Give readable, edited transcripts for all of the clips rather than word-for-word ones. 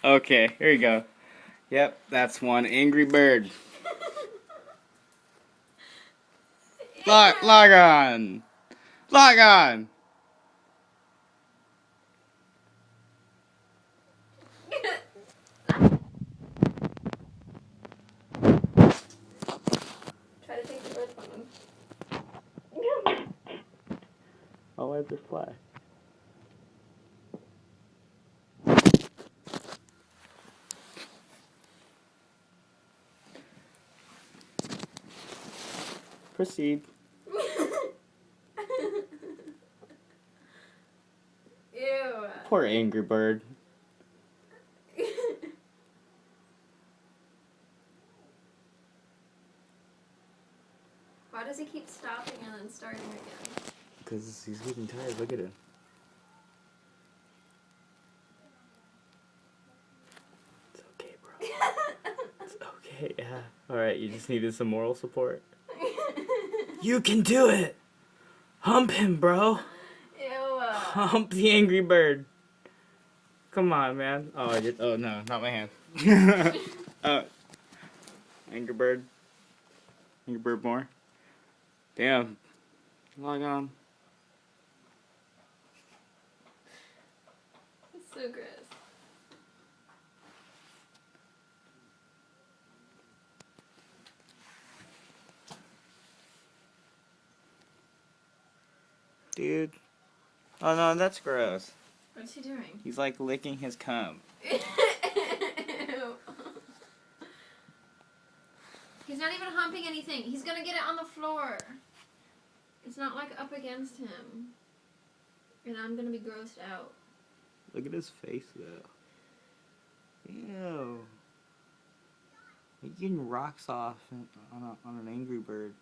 Okay, here you go. Yep, that's one angry bird. Lagann! Lagann! Try to take the earth from him. I'll let this fly. Proceed. Ew. Poor angry bird. Why does he keep stopping and then starting again? Because he's getting tired. Look at him. It's okay, bro. It's okay, yeah. Alright, you just needed some moral support. You can do it! Hump him, bro! Ew. Hump the angry bird. Come on, man. Oh, oh no, not my hand. Angry bird. Angry bird more. Damn. Lagann. It's so gross. Dude. Oh no, that's gross. What's he doing? He's like licking his cum. Ew. He's not even humping anything. He's gonna get it on the floor. It's not like up against him. And I'm gonna be grossed out. Look at his face though. Ew. You're getting rocks off on an angry bird.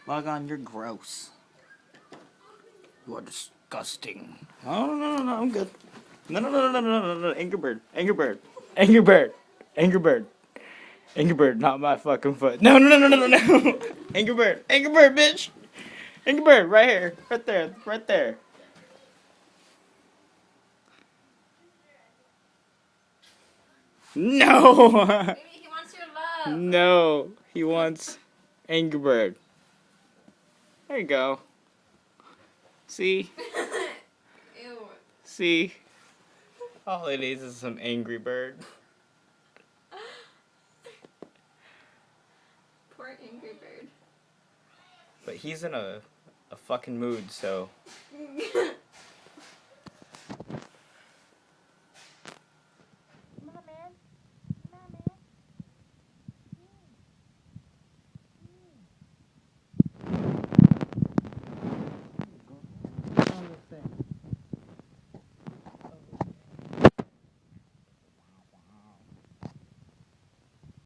Lagann, you're gross. You are disgusting. Oh no, I'm good. No. Angry bird. Angry bird. Angry bird. Angry bird. Angry bird, not my fucking foot. No. Angry bird. Angry bird, bitch. Angry bird, right here. Right there. Right there. No. Maybe he wants your love. No. He wants Angry Bird. There you go. See? Ew. See? All it is some Angry Bird. Poor angry bird. But he's in a fucking mood, so